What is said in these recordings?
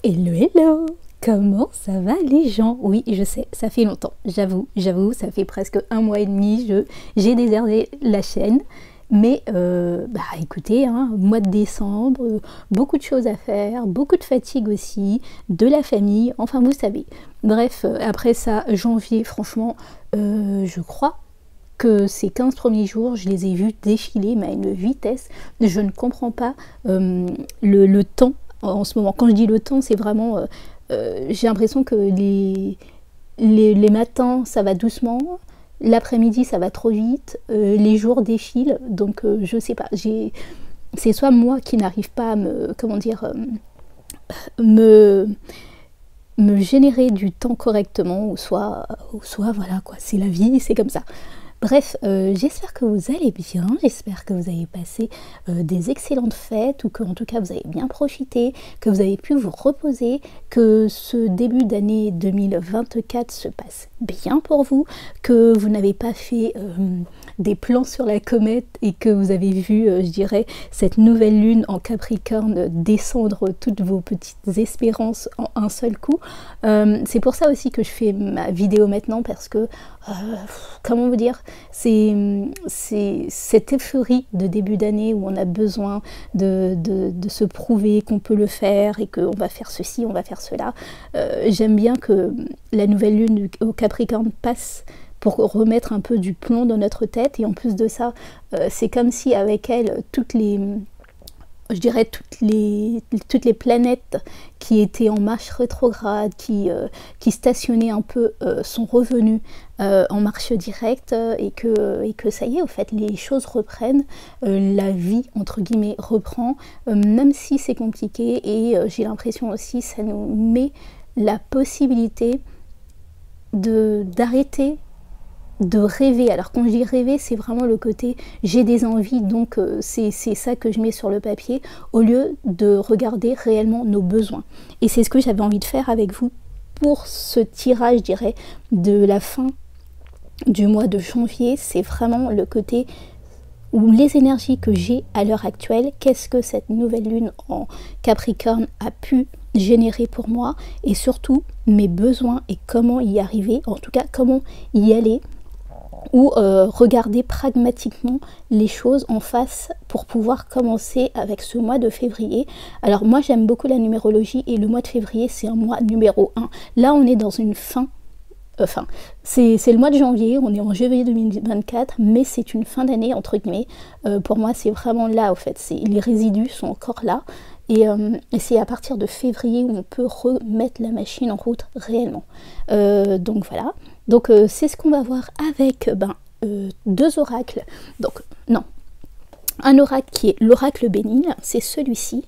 Hello, hello! Comment ça va les gens? Oui, je sais, ça fait longtemps, j'avoue, ça fait presque 1 mois et demi, j'ai déserté la chaîne. Mais écoutez, hein, mois de décembre, beaucoup de choses à faire, beaucoup de fatigue aussi, de la famille, enfin vous savez. Bref, après ça, janvier, franchement, je crois que ces 15 premiers jours, je les ai vus défiler, mais à une vitesse, je ne comprends pas le temps en ce moment. Quand je dis le temps, c'est vraiment, j'ai l'impression que les matins, ça va doucement, l'après-midi, ça va trop vite, les jours défilent, donc je sais pas, c'est soit moi qui n'arrive pas à me, comment dire, me générer du temps correctement, ou soit voilà quoi, c'est la vie, c'est comme ça. Bref, j'espère que vous allez bien, j'espère que vous avez passé des excellentes fêtes, ou que en tout cas vous avez bien profité, que vous avez pu vous reposer, que ce début d'année 2024 se passe bien pour vous, que vous n'avez pas fait des plans sur la comète et que vous avez vu, je dirais, cette nouvelle lune en Capricorne descendre toutes vos petites espérances en un seul coup. C'est pour ça aussi que je fais ma vidéo maintenant, parce que comment vous dire, c'est cette euphorie de début d'année où on a besoin de se prouver qu'on peut le faire et qu'on va faire ceci, on va faire cela. J'aime bien que la nouvelle lune au Capricorne passe pour remettre un peu du plomb dans notre tête, et en plus de ça, c'est comme si avec elle, je dirais toutes les planètes qui étaient en marche rétrograde, qui stationnaient un peu, sont revenues en marche directe, et que ça y est, au fait, les choses reprennent, la vie, entre guillemets, reprend, même si c'est compliqué, et j'ai l'impression aussi, ça nous met la possibilité d'arrêter de rêver. Alors quand je dis rêver, c'est vraiment le côté j'ai des envies, donc c'est ça que je mets sur le papier, au lieu de regarder réellement nos besoins. Et c'est ce que j'avais envie de faire avec vous pour ce tirage, je dirais, de la fin du mois de janvier. C'est vraiment le côté où les énergies que j'ai à l'heure actuelle, qu'est-ce que cette nouvelle lune en Capricorne a pu générer pour moi, et surtout mes besoins et comment y arriver, en tout cas comment y aller, ou regarder pragmatiquement les choses en face pour pouvoir commencer avec ce mois de février. Alors moi j'aime beaucoup la numérologie, et le mois de février c'est un mois numéro 1. Là on est dans une fin, enfin c'est le mois de janvier, on est en janvier 2024, mais c'est une fin d'année entre guillemets. Pour moi c'est vraiment là, au fait, les résidus sont encore là, et c'est à partir de février où on peut remettre la machine en route réellement. Donc voilà. Donc c'est ce qu'on va voir avec deux oracles. Donc non, un oracle qui est l'oracle bénigne, c'est celui-ci.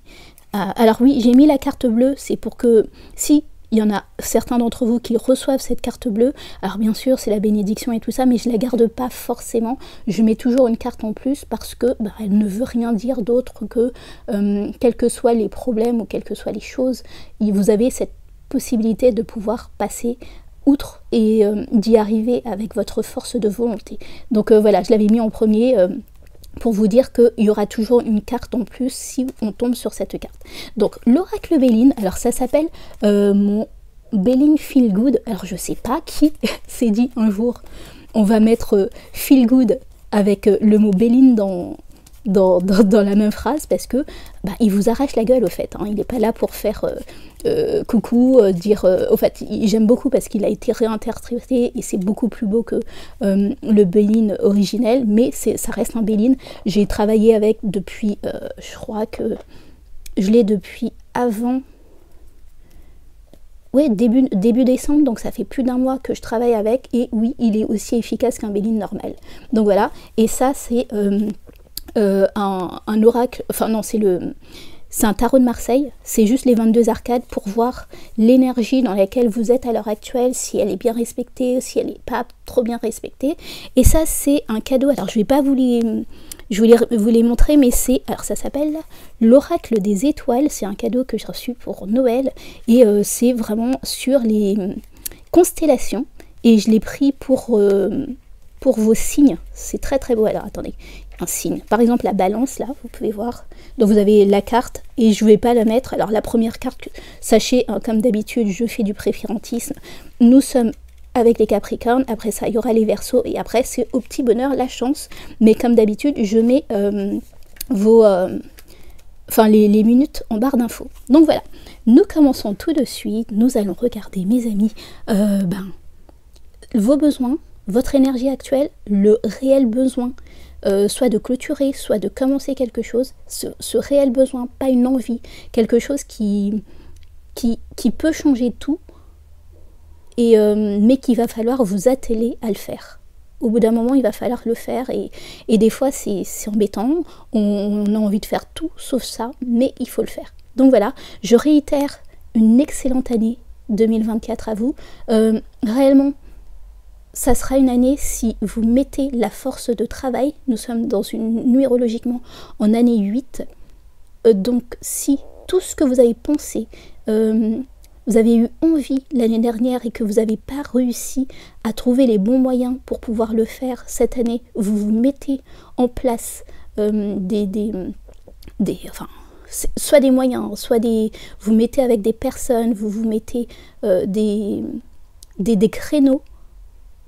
Alors oui, j'ai mis la carte bleue, c'est pour que si il y en a certains d'entre vous qui reçoivent cette carte bleue, alors bien sûr c'est la bénédiction et tout ça, mais je la garde pas forcément, je mets toujours une carte en plus, parce que elle ne veut rien dire d'autre que quels que soient les problèmes ou quelles que soient les choses, vous avez cette possibilité de pouvoir passer outre et d'y arriver avec votre force de volonté. Donc voilà, je l'avais mis en premier pour vous dire qu'il y aura toujours une carte en plus si on tombe sur cette carte. Donc l'oracle Béline, alors ça s'appelle mon Béline Feel Good. Alors je sais pas qui s'est dit un jour on va mettre Feel Good avec le mot Béline dans la même phrase, parce que il vous arrache la gueule, au fait, hein. Il n'est pas là pour faire coucou, dire au fait, j'aime beaucoup parce qu'il a été réinterprété et c'est beaucoup plus beau que le Béline originel, mais ça reste un Béline. J'ai travaillé avec depuis, je crois que je l'ai depuis avant, ouais, début décembre, donc ça fait plus d'1 mois que je travaille avec, et oui, il est aussi efficace qu'un Béline normal. Donc voilà, et ça c'est un oracle, enfin non, c'est un tarot de Marseille, c'est juste les 22 arcades pour voir l'énergie dans laquelle vous êtes à l'heure actuelle, si elle est bien respectée, si elle n'est pas trop bien respectée. Et ça c'est un cadeau, alors je vais pas vous les montrer, mais alors ça s'appelle l'oracle des étoiles, c'est un cadeau que j'ai reçu pour Noël, et c'est vraiment sur les constellations, et je l'ai pris pour vos signes, c'est très très beau. Alors attendez, un signe. Par exemple, la balance, là, vous pouvez voir. Donc, vous avez la carte, et je ne vais pas la mettre. Alors, la première carte, sachez, hein, comme d'habitude, je fais du préférentisme. Nous sommes avec les Capricornes. Après ça, il y aura les Verseaux. Et après, c'est au petit bonheur, la chance. Mais comme d'habitude, je mets les minutes en barre d'infos. Donc, voilà. Nous commençons tout de suite. Nous allons regarder, mes amis, vos besoins, votre énergie actuelle, le réel besoin, soit de clôturer, soit de commencer quelque chose, ce réel besoin, pas une envie, quelque chose qui peut changer tout, mais qu'il va falloir vous atteler à le faire. Au bout d'un moment, il va falloir le faire, et des fois, c'est embêtant, on a envie de faire tout sauf ça, mais il faut le faire. Donc voilà, je réitère une excellente année 2024 à vous. Réellement, ça sera une année si vous mettez la force de travail. Nous sommes numérologiquement en année 8. Donc si tout ce que vous avez pensé, vous avez eu envie l'année dernière et que vous n'avez pas réussi à trouver les bons moyens pour pouvoir le faire cette année, vous vous mettez en place soit des moyens, soit vous mettez avec des personnes, vous mettez des créneaux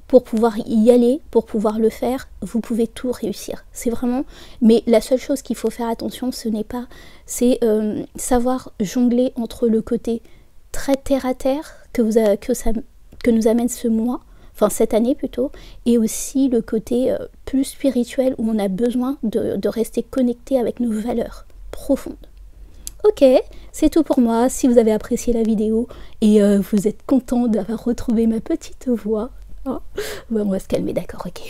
pour pouvoir y aller, pour pouvoir le faire, vous pouvez tout réussir. C'est vraiment... Mais la seule chose qu'il faut faire attention, c'est savoir jongler entre le côté très terre-à-terre que nous amène ce mois, enfin cette année plutôt, et aussi le côté plus spirituel où on a besoin de rester connecté avec nos valeurs profondes. Ok, c'est tout pour moi. Si vous avez apprécié la vidéo et vous êtes content d'avoir retrouvé ma petite voix, oh, on va se calmer, d'accord, ok.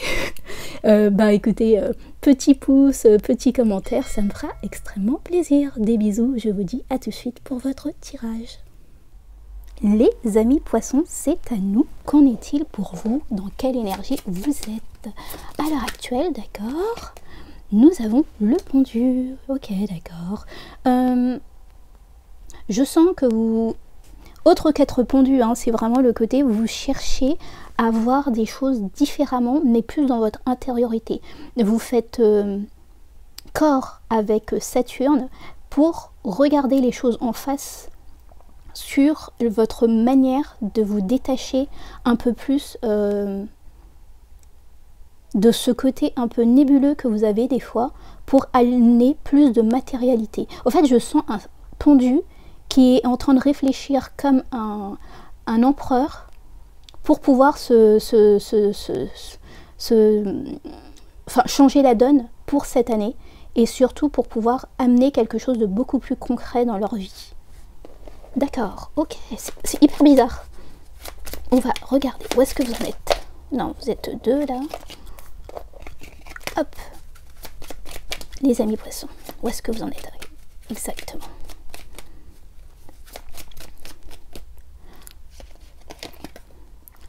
Écoutez, petit pouce, petit commentaire, ça me fera extrêmement plaisir. Des bisous, je vous dis à tout de suite pour votre tirage. Les amis poissons, c'est à nous. Qu'en est-il pour vous? Dans quelle énergie vous êtes à l'heure actuelle? D'accord. Nous avons le pendu. Ok, d'accord. Je sens que vous... Autre qu'être pendu, hein, c'est vraiment le côté où vous cherchez à voir des choses différemment, mais plus dans votre intériorité. Vous faites corps avec Saturne pour regarder les choses en face sur votre manière de vous détacher un peu plus de ce côté un peu nébuleux que vous avez des fois pour amener plus de matérialité. En fait, je sens un pendu qui est en train de réfléchir comme un empereur pour pouvoir changer la donne pour cette année et surtout pour pouvoir amener quelque chose de beaucoup plus concret dans leur vie. D'accord, ok, c'est hyper bizarre. On va regarder, où est-ce que vous en êtes? Non, vous êtes deux là. Hop. Les amis poissons, où est-ce que vous en êtes? Exactement.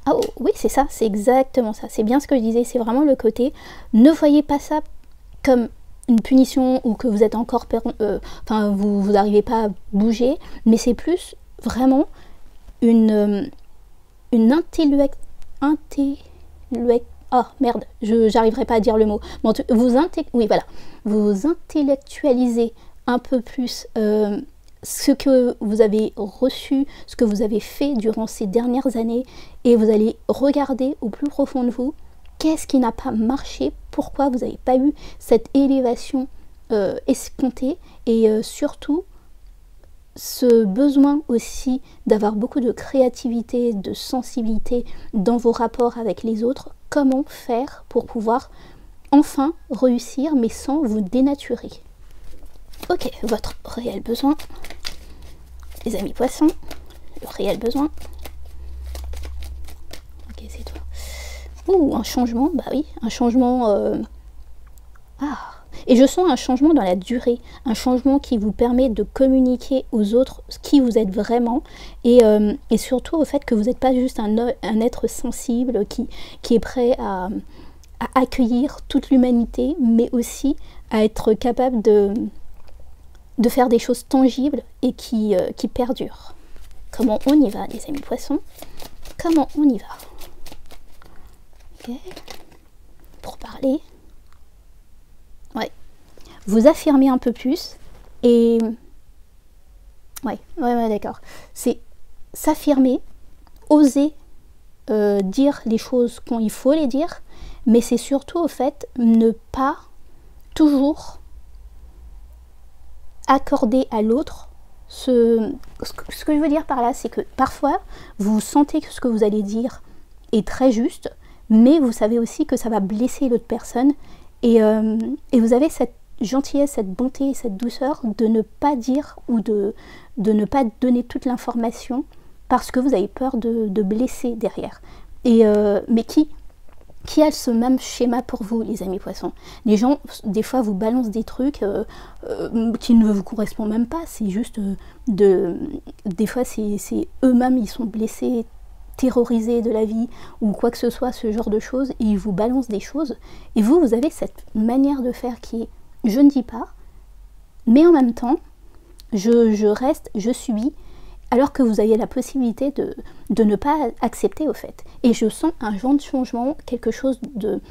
Ah oh, oui, c'est ça, c'est exactement ça. C'est bien ce que je disais, c'est vraiment le côté, ne voyez pas ça comme une punition ou que vous êtes encore... vous n'arrivez pas à bouger, mais c'est plus vraiment une ah merde, j'arriverai pas à dire le mot. Bon, vous intellectualisez un peu plus ce que vous avez reçu, ce que vous avez fait durant ces dernières années, et vous allez regarder au plus profond de vous qu'est-ce qui n'a pas marché, pourquoi vous n'avez pas eu cette élévation escomptée, et surtout ce besoin aussi d'avoir beaucoup de créativité, de sensibilité dans vos rapports avec les autres. Comment faire pour pouvoir enfin réussir mais sans vous dénaturer? Ok, votre réel besoin, les amis poissons, le réel besoin. Ok, c'est toi. Ouh, un changement, bah oui, un changement... Et je sens un changement dans la durée, un changement qui vous permet de communiquer aux autres qui vous êtes vraiment, et surtout au fait que vous n'êtes pas juste un être sensible qui est prêt à accueillir toute l'humanité, mais aussi à être capable de faire des choses tangibles et qui perdurent. Comment on y va, les amis poissons? Comment on y va? Ok. Pour parler. vous affirmer un peu plus et... Ouais, d'accord. C'est s'affirmer, oser dire les choses quand il faut les dire, mais c'est surtout au fait ne pas toujours accorder à l'autre ce que je veux dire par là, c'est que parfois vous sentez que ce que vous allez dire est très juste, mais vous savez aussi que ça va blesser l'autre personne et vous avez cette gentillesse, cette bonté, cette douceur de ne pas dire ou de ne pas donner toute l'information parce que vous avez peur de blesser derrière. Mais qui a ce même schéma pour vous, les amis poissons? Les gens, des fois, vous balancent des trucs qui ne vous correspondent même pas. C'est juste des fois, c'est eux-mêmes, ils sont blessés, terrorisés de la vie ou quoi que ce soit, ce genre de choses, et ils vous balancent des choses. Et vous avez cette manière de faire qui est, je ne dis pas, mais en même temps, je reste, je subis, alors que vous avez la possibilité de ne pas accepter au fait. Et je sens un genre de changement, quelque chose de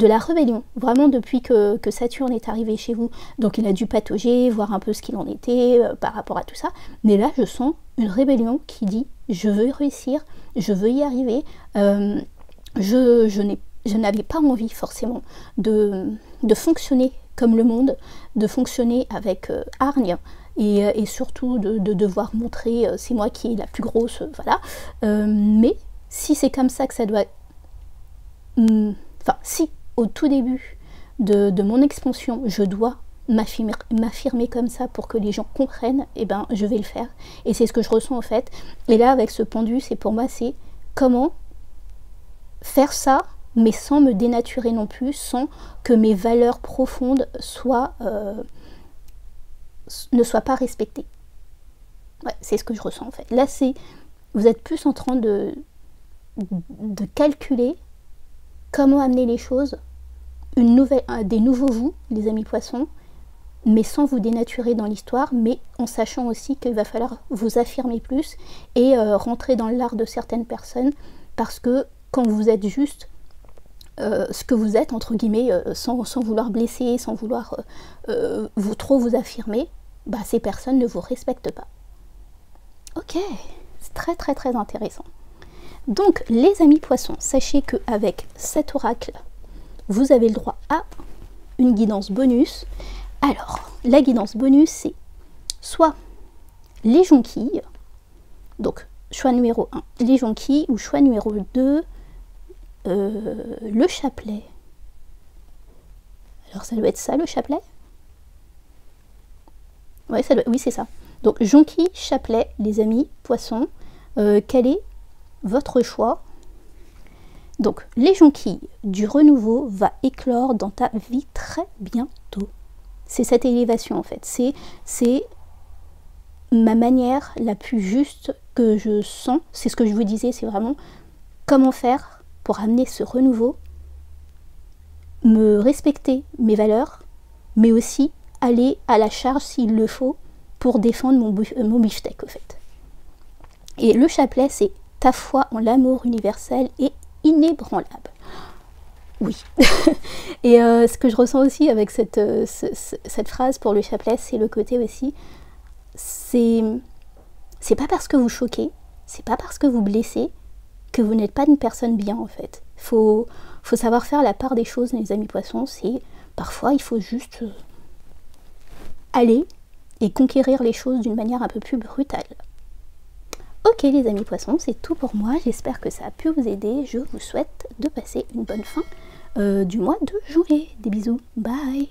la rébellion, vraiment depuis que Saturne est arrivé chez vous. Donc il a dû patauger, voir un peu ce qu'il en était par rapport à tout ça. Mais là, je sens une rébellion qui dit, je veux réussir, je veux y arriver. Je n'avais pas envie forcément de fonctionner comme le monde, de fonctionner avec hargne, et surtout de devoir montrer c'est moi qui est la plus grosse, voilà. Mais si c'est comme ça que ça doit... Enfin, si au tout début de mon expansion, je dois m'affirmer comme ça pour que les gens comprennent, et ben je vais le faire. Et c'est ce que je ressens en fait. Et là, avec ce pendu, c'est pour moi, c'est comment faire ça, mais sans me dénaturer non plus, sans que mes valeurs profondes ne soient pas respectées. Ouais, c'est ce que je ressens en fait. Là, vous êtes plus en train de calculer comment amener les choses, des nouveaux vous, les amis poissons, mais sans vous dénaturer dans l'histoire, mais en sachant aussi qu'il va falloir vous affirmer plus et rentrer dans l'art de certaines personnes, parce que quand vous êtes juste ce que vous êtes, entre guillemets, sans vouloir blesser, sans vouloir trop vous affirmer, bah, ces personnes ne vous respectent pas. Ok, c'est très très très intéressant. Donc les amis poissons, sachez qu'avec cet oracle, vous avez le droit à une guidance bonus. Alors, la guidance bonus, c'est soit les jonquilles, donc choix numéro 1, les jonquilles, ou choix numéro 2, le chapelet. Alors ça doit être ça, le chapelet? Ouais, oui, c'est ça. Donc jonquille, chapelet, les amis poissons, quel est votre choix? Donc les jonquilles, du renouveau va éclore dans ta vie très bientôt. C'est cette élévation en fait. C'est ma manière la plus juste que je sens. C'est ce que je vous disais, c'est vraiment comment faire pour amener ce renouveau, me respecter mes valeurs, mais aussi aller à la charge s'il le faut pour défendre mon beefsteak au fait. Et le chapelet, c'est ta foi en l'amour universel est inébranlable. Oui. Et ce que je ressens aussi avec cette phrase pour le chapelet, c'est le côté aussi, c'est pas parce que vous choquez, c'est pas parce que vous blessez que vous n'êtes pas une personne bien en fait. Faut savoir faire la part des choses, les amis poissons. C'est parfois il faut juste aller et conquérir les choses d'une manière un peu plus brutale. Ok les amis poissons, c'est tout pour moi. J'espère que ça a pu vous aider. Je vous souhaite de passer une bonne fin du mois de janvier. Des bisous, bye.